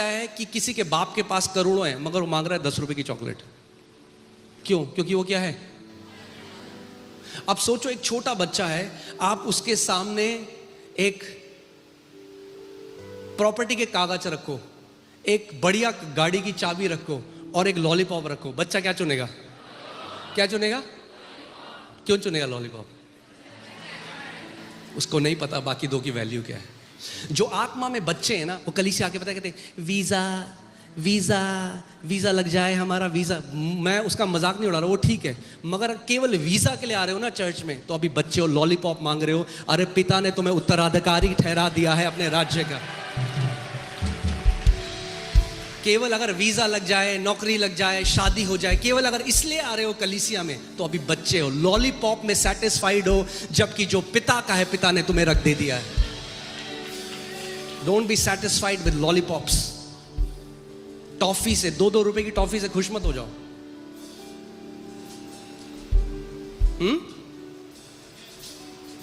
है कि किसी के बाप के पास करोड़ों है मगर वो मांग रहा है 10 रुपए की चॉकलेट। क्यों? क्योंकि वो क्या है? अब सोचो, एक छोटा बच्चा है, आप उसके सामने एक प्रॉपर्टी के कागज रखो, एक बढ़िया गाड़ी की चाबी रखो और एक लॉलीपॉप रखो, बच्चा क्या चुनेगा? क्या चुनेगा? क्यों चुनेगा लॉलीपॉप? उसको नहीं पता बाकी दो की वैल्यू क्या है। जो आत्मा में बच्चे हैं ना, वो कलीसिया आके पता कहते हैं वीजा वीजा वीजा लग जाए हमारा वीजा। मैं उसका मजाक नहीं उड़ा रहा, वो ठीक है, मगर केवल वीजा के लिए आ रहे हो ना चर्च में, तो अभी बच्चे हो, लॉलीपॉप मांग रहे हो। अरे पिता ने तुम्हें उत्तराधिकारी ठहरा दिया है अपने राज्य का। केवल अगर वीजा लग जाए, नौकरी लग जाए, शादी हो जाए, केवल अगर इसलिए आ रहे हो कलीसिया में, तो अभी बच्चे हो, लॉलीपॉप में सेटिस्फाइड हो, जबकि जो पिता का है, पिता ने तुम्हें रख दे दिया है। Don't be satisfied with lollipops. Toffee से, 2-2 रुपए की टॉफी से खुश मत हो जाओ।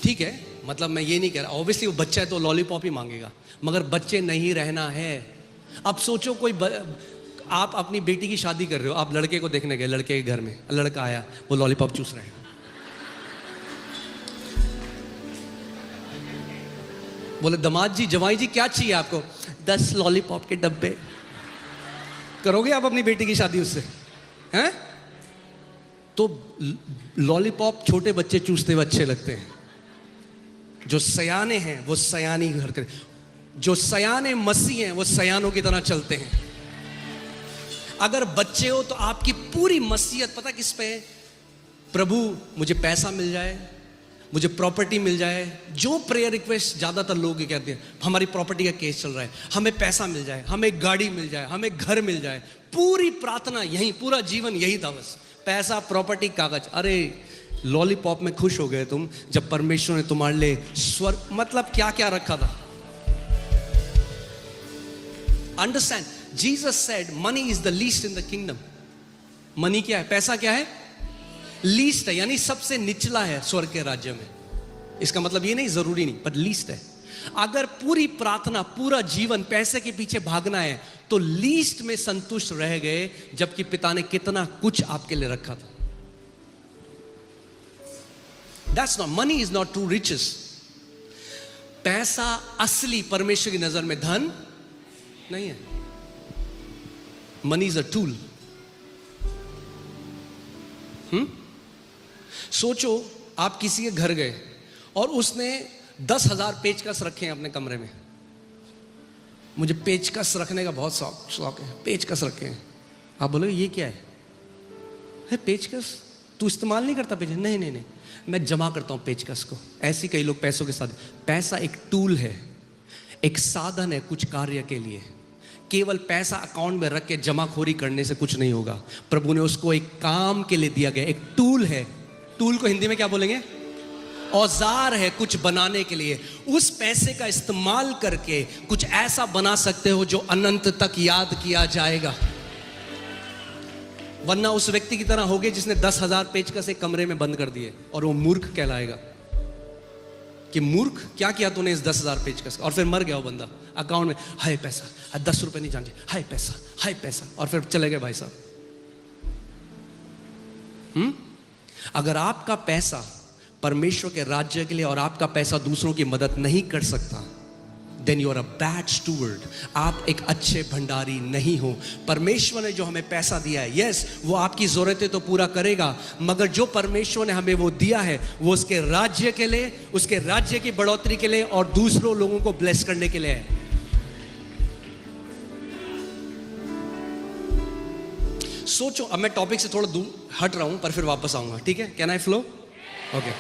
ठीक है, मतलब मैं ये नहीं कह रहा, ऑब्वियसली वो बच्चा है तो लॉलीपॉप ही मांगेगा, मगर बच्चे नहीं रहना है। अब सोचो आप अपनी बेटी की शादी कर रहे हो, आप लड़के को देखने गए, लड़के के घर में लड़का आया, वो लॉलीपॉप चूस रहे हैं। बोले दामाद जी, जवाई जी, क्या चाहिए आपको? 10 लॉलीपॉप के डब्बे। करोगे आप अपनी बेटी की शादी उससे? हैं? तो लॉलीपॉप छोटे बच्चे चूसते हुए अच्छे लगते हैं, जो सयाने हैं वो सयानी हरकत, जो सयाने मसीह हैं वो सयानों की तरह चलते हैं। अगर बच्चे हो तो आपकी पूरी मसीहत पता किस पे है? प्रभु मुझे पैसा मिल जाए, मुझे प्रॉपर्टी मिल जाए। जो प्रेयर रिक्वेस्ट ज्यादातर लोग कहते हैं, हमारी प्रॉपर्टी का केस चल रहा है, हमें पैसा मिल जाए, हमें गाड़ी मिल जाए, हमें घर मिल जाए। पूरी प्रार्थना यही, पूरा जीवन यही था बस, पैसा, प्रॉपर्टी, कागज। अरे लॉलीपॉप में खुश हो गए तुम जब परमेश्वर ने तुम्हारे लिए स्वर्ग, मतलब क्या क्या रखा था। Understand, Jesus said money is the least in the kingdom. Money क्या है? पैसा क्या है? लीस्ट है, यानी सबसे निचला है स्वर्ग के राज्य में। इसका मतलब ये नहीं, जरूरी नहीं, पर लीस्ट है। अगर पूरी प्रार्थना, पूरा जीवन पैसे के पीछे भागना है, तो लीस्ट में संतुष्ट रह गए, जबकि पिता ने कितना कुछ आपके लिए रखा था। That's not, money is not true riches. पैसा असली परमेश्वर की नजर में धन नहीं है। Money is a tool. सोचो, आप किसी के घर गए और उसने 10,000 पेचकस रखे हैं अपने कमरे में। मुझे पेचकस रखने का बहुत शौक है, पेचकस रखे हैं। आप बोलोगे ये क्या है? पेचकस तू इस्तेमाल नहीं करता? पेचकस नहीं नहीं नहीं, मैं जमा करता हूं पेचकस को। ऐसे कई लोग पैसों के साथ। पैसा एक टूल है, एक साधन है कुछ कार्य के लिए। केवल पैसा अकाउंट में रख के जमाखोरी करने से कुछ नहीं होगा। प्रभु ने उसको एक काम के लिए दिया गया, एक टूल है। टूल को हिंदी में क्या बोलेंगे? औजार है कुछ बनाने के लिए। उस पैसे का इस्तेमाल करके कुछ ऐसा बना सकते हो जो अनंत तक याद किया जाएगा। वरना उस व्यक्ति की तरह होगे जिसने 10,000 पेचकस एक कमरे में बंद कर दिए, और वो मूर्ख कहलाएगा कि मूर्ख, क्या किया तूने इस 10,000 पेचकस का? और फिर मर गया वो बंदा। अकाउंट में हाय पैसा, 10 रुपए नहीं जानते, हाय पैसा, हाय पैसा, और फिर चले गए भाई साहब। अगर आपका पैसा परमेश्वर के राज्य के लिए और आपका पैसा दूसरों की मदद नहीं कर सकता, then you are a bad steward. आप एक अच्छे भंडारी नहीं हो। परमेश्वर ने जो हमें पैसा दिया है, यस, वो आपकी जरूरतें तो पूरा करेगा, मगर जो परमेश्वर ने हमें वो दिया है, वो उसके राज्य के लिए, उसके राज्य की बढ़ोतरी के लिए और दूसरों लोगों को ब्लेस करने के लिए है। सोचो, अब मैं टॉपिक से थोड़ा दूर हट रहा हूं, पर फिर वापस आऊंगा, ठीक है? Can I flow? ओके।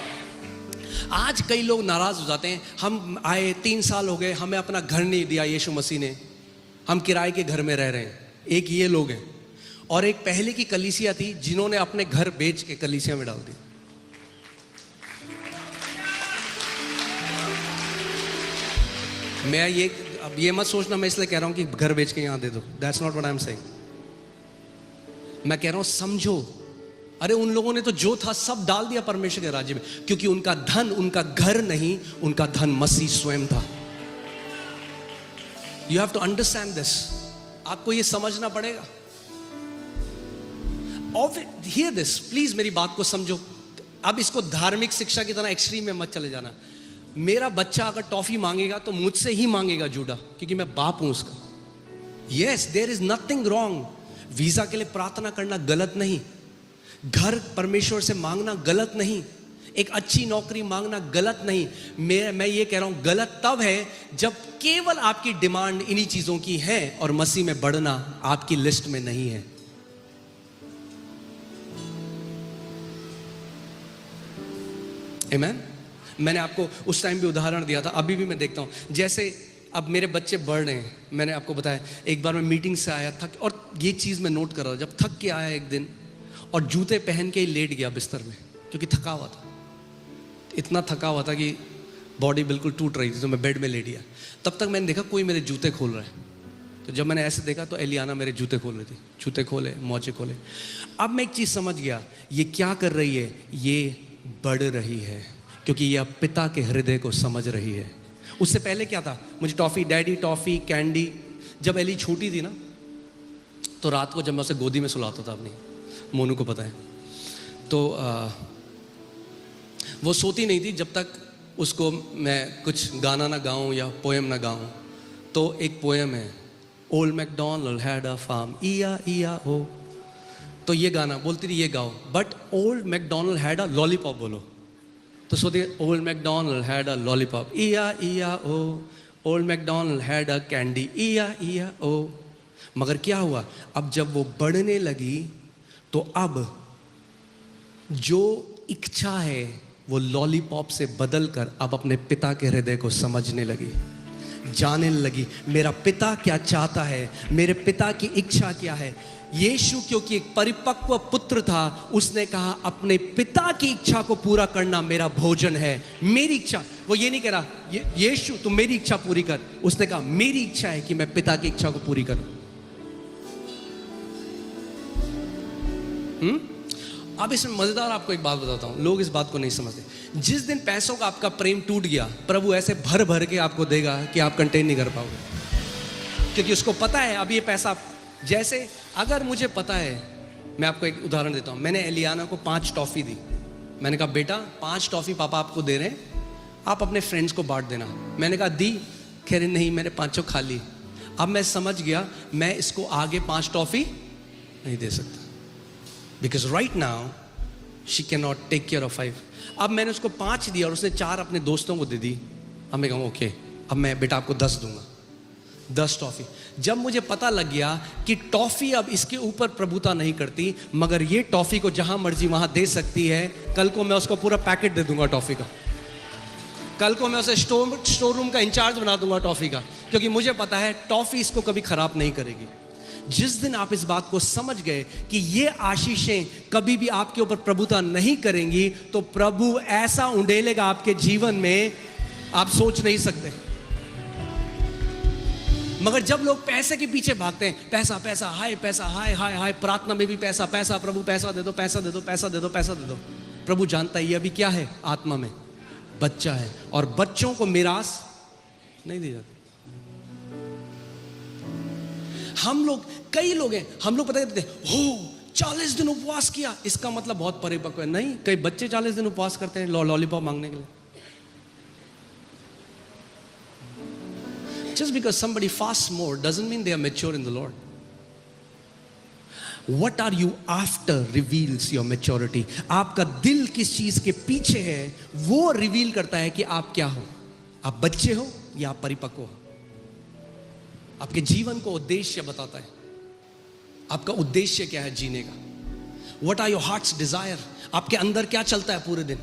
आज कई लोग नाराज हो जाते हैं, हम आए 3 साल हो गए, हमें अपना घर नहीं दिया यीशु मसीह ने, हम किराए के घर में रह रहे हैं। एक ये लोग हैं, और एक पहले की कलीसिया थी जिन्होंने अपने घर बेच के कलीसिया में डाल दी। मैं अब ये मत सोचना मैं इसलिए कह रहा हूं कि घर बेच के यहां दे दो। That's not what I am saying. मैं कह रहा हूं समझो, अरे उन लोगों ने तो जो था सब डाल दिया परमेश्वर के राज्य में, क्योंकि उनका धन उनका घर नहीं, उनका धन मसीह स्वयं था। You have to understand this. आपको ये समझना पड़ेगा। और हियर दिस, प्लीज मेरी बात को समझो। अब इसको धार्मिक शिक्षा की तरह एक्सट्रीम में मत चले जाना। मेरा बच्चा अगर टॉफी मांगेगा तो मुझसे ही मांगेगा जूडा, क्योंकि मैं बाप हूं उसका। Yes, there is nothing wrong. Visa के लिए प्रार्थना करना गलत नहीं, घर परमेश्वर से मांगना गलत नहीं, एक अच्छी नौकरी मांगना गलत नहीं। मैं ये कह रहा हूं गलत तब है जब केवल आपकी डिमांड इन्हीं चीजों की है और मसीह में बढ़ना आपकी लिस्ट में नहीं है। आमीन। मैंने आपको उस टाइम भी उदाहरण दिया था, अभी भी मैं देखता हूं। जैसे अब मेरे बच्चे बढ़ रहे हैं, मैंने आपको बताया, एक बार मैं मीटिंग से आया थक, और ये चीज़ मैं नोट कर रहा था, जब थक के आया एक दिन और जूते पहन के ही लेट गया बिस्तर में, क्योंकि थका हुआ था, इतना थका हुआ था कि बॉडी बिल्कुल टूट रही थी, तो मैं बेड में लेट गया। तब तक मैंने देखा कोई मेरे जूते खोल रहा है, तो जब मैंने ऐसे देखा तो एलियाना मेरे जूते खोल रही थी, जूते खोले, मोजे खोले। अब मैं एक चीज़ समझ गया, ये क्या कर रही है, ये बढ़ रही है, क्योंकि ये अब पिता के हृदय को समझ रही है। उससे पहले क्या था, मुझे टॉफ़ी, डैडी टॉफ़ी, कैंडी। जब एली छोटी थी ना, तो रात को जब मैं उसे गोदी में सुलाता था अपनी, मोनू को पता है, तो वो सोती नहीं थी जब तक उसको मैं कुछ गाना ना गाऊं या पोएम ना गाऊं। तो एक पोएम है, old McDonald had a farm, e i e i ओ, तो ये गाना बोलती थी, ये गाओ, but old McDonald had a lollipop बोलो। तो सोते, old McDonald had a lollipop, e i e i o, old McDonald had a candy, e i e i ओ। मगर क्या हुआ, अब जब वो बढ़ने लगी तो अब जो इच्छा है वो लॉलीपॉप से बदलकर अब अपने पिता के हृदय को समझने लगी, जानने लगी मेरा पिता क्या चाहता है, मेरे पिता की इच्छा क्या है। यीशु क्योंकि एक परिपक्व पुत्र था, उसने कहा अपने पिता की इच्छा को पूरा करना मेरा भोजन है, मेरी इच्छा। वो ये नहीं कह रहा यीशु तुम मेरी इच्छा पूरी कर, उसने कहा मेरी इच्छा है कि मैं पिता की इच्छा को पूरी करूं। अब इसमें मजेदार आपको एक बात बताता हूं, लोग इस बात को नहीं समझते। जिस दिन पैसों का आपका प्रेम टूट गया, प्रभु ऐसे भर भर के आपको देगा कि आप कंटेन नहीं कर पाओगे, क्योंकि उसको पता है अब ये पैसा। जैसे अगर मुझे पता है, मैं आपको एक उदाहरण देता हूं, मैंने एलियाना को 5 टॉफी दी। मैंने कहा बेटा 5 टॉफी पापा आपको दे रहे हैं, आप अपने फ्रेंड्स को बांट देना। मैंने कहा दी, कह रहे नहीं मैंने 5 खा ली। अब मैं समझ गया मैं इसको आगे 5 टॉफी नहीं दे सकता, because right now she can not take care of 5। अब मैंने उसको 5 दिया और उसने 4 अपने दोस्तों को दे दी। अब मैं कहूँ ओके, अब मैं बेटा आपको 10 दूंगा, 10 टॉफी। जब मुझे पता लग गया कि टॉफी अब इसके ऊपर प्रभुता नहीं करती, मगर ये टॉफी को जहां मर्जी वहां दे सकती है, कल को मैं उसको पूरा पैकेट दे दूंगा टॉफी का। कल को मैं उसे स्टोर रूम का इंचार्ज बना दूंगा टॉफी का, क्योंकि मुझे पता है टॉफी इसको कभी खराब नहीं करेगी। जिस दिन आप इस बात को समझ गए कि ये आशीषें कभी भी आपके ऊपर प्रभुता नहीं करेंगी, तो प्रभु ऐसा उंडेलेगा आपके जीवन में आप सोच नहीं सकते। मगर जब लोग पैसे के पीछे भागते हैं, पैसा पैसा हाय, पैसा हाय हाय हाय, प्रार्थना में भी पैसा पैसा, प्रभु पैसा दे दो, पैसा दे दो, पैसा दे दो, पैसा दे दो। प्रभु जानता है ये अभी क्या है, आत्मा में बच्चा है, और बच्चों को मिरास नहीं दी जाती। हम लोग, कई लोग हैं, हम लोग पता करते हैं हो 40 दिन उपवास किया, इसका मतलब बहुत परिपक्व है। नहीं, कई बच्चे 40 दिन उपवास करते हैं लॉलीपॉप मांगने के लिए। Just because somebody fasts more doesn't mean they are mature in the Lord. What are you after reveals your maturity. आपका दिल किस चीज के पीछे है वो रिवील करता है कि आप क्या हो, आप बच्चे हो या आप परिपक्व हो। आपके जीवन को उद्देश्य बताता है, आपका उद्देश्य क्या है जीने का। What are your heart's desire, आपके अंदर क्या चलता है पूरे दिन।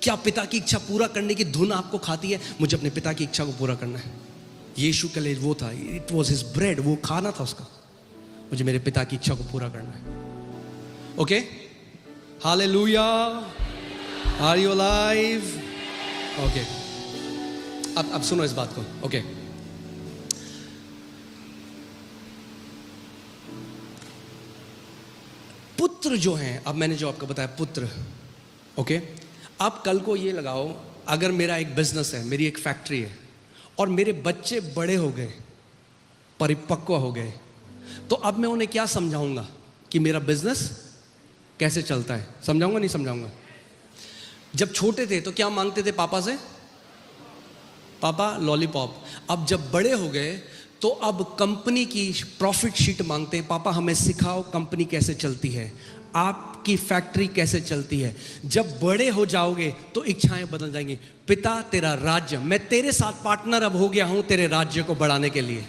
क्या पिता की इच्छा पूरा करने की धुन आपको खाती है, मुझे अपने पिता की इच्छा को पूरा करना है। यीशु के लिए वो था, इट वॉज हिज ब्रेड, वो खाना था उसका, मुझे मेरे पिता की इच्छा को पूरा करना है। Okay, hallelujah, are you alive? Okay, अब सुनो इस बात को। ओके, पुत्र जो हैं, अब मैंने जो आपको बताया पुत्र, ओके, अब कल को ये लगाओ, अगर मेरा एक बिजनेस है, मेरी एक फैक्ट्री है, और मेरे बच्चे बड़े हो गए, परिपक्व हो गए, तो अब मैं उन्हें क्या समझाऊंगा कि मेरा बिजनेस कैसे चलता है? समझाऊंगा नहीं समझाऊंगा? जब छोटे थे तो क्या मांगते थे पापा से? पापा लॉलीपॉप। अब जब बड़े हो गए तो अब कंपनी की प्रॉफिट शीट मांगते हैं, पापा हमें सिखाओ कंपनी कैसे चलती है, आपकी फैक्ट्री कैसे चलती है। जब बड़े हो जाओगे तो इच्छाएं बदल जाएंगी। पिता तेरा राज्य, मैं तेरे साथ पार्टनर अब हो गया हूं तेरे राज्य को बढ़ाने के लिए।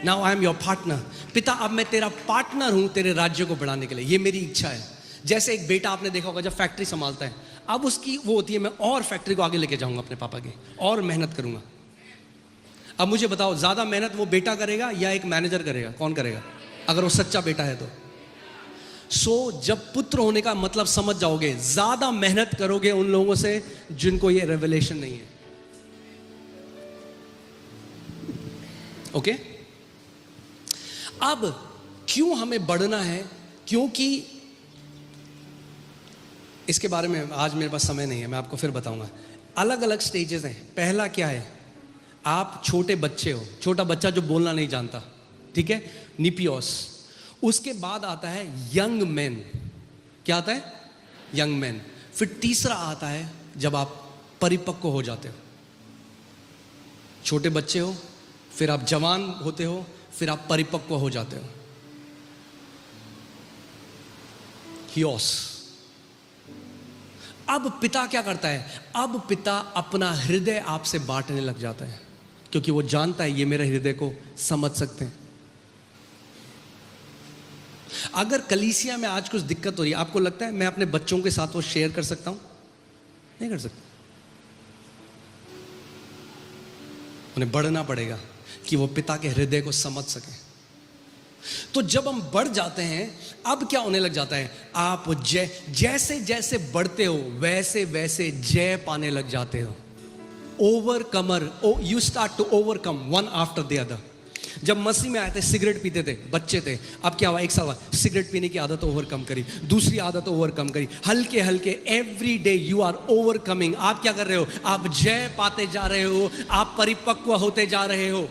Now I am your partner. पिता अब मैं तेरा पार्टनर हूं तेरे राज्य को बढ़ाने के लिए, ये मेरी इच्छा है। जैसे एक बेटा आपने देखा होगा जब फैक्ट्री संभालता है, अब उसकी वो होती है मैं और फैक्ट्री को आगे लेके जाऊंगा अपने पापा की, और मेहनत करूंगा। अब मुझे बताओ ज्यादा मेहनत वो बेटा करेगा या एक मैनेजर करेगा? कौन करेगा अगर वो सच्चा बेटा है तो? जब पुत्र होने का मतलब समझ जाओगे, ज्यादा मेहनत करोगे उन लोगों से जिनको ये रेवलेशन नहीं है। ओके? अब क्यों हमें बढ़ना है? क्योंकि इसके बारे में आज मेरे पास समय नहीं है, मैं आपको फिर बताऊंगा। अलग अलग स्टेजेस हैं। पहला क्या है? आप छोटे बच्चे हो, छोटा बच्चा जो बोलना नहीं जानता, ठीक है, निपियोस। उसके बाद आता है यंग मैन। क्या आता है? Young man. फिर तीसरा आता है जब आप परिपक्व हो जाते हो। छोटे बच्चे हो, फिर आप जवान होते हो, फिर आप परिपक्व हो जाते हो। हियोस। अब पिता क्या करता है? अब पिता अपना हृदय आपसे बांटने लग जाता है, क्योंकि वो जानता है ये मेरे हृदय को समझ सकते हैं। अगर कलीसिया में आज कुछ दिक्कत हो रही है, आपको लगता है मैं अपने बच्चों के साथ वो शेयर कर सकता हूं? नहीं कर सकता। उन्हें बढ़ना पड़ेगा कि वो पिता के हृदय को समझ सके। तो जब हम बढ़ जाते हैं, अब क्या होने लग जाता है? आप जैसे जैसे बढ़ते हो वैसे वैसे जय पाने लग जाते हो। Overcomer, you start to overcome one after the other. जब मसीह में आए थे सिगरेट पीते थे, बच्चे थे, अब क्या हुआ? एक साल बाद सिगरेट पीने की आदत ओवरकम करी, दूसरी आदत ओवरकम करी, हल्के हल्के every day you are overcoming. आप क्या कर रहे हो? आप जय पाते जा रहे हो, आप परिपक्व होते जा रहे हो।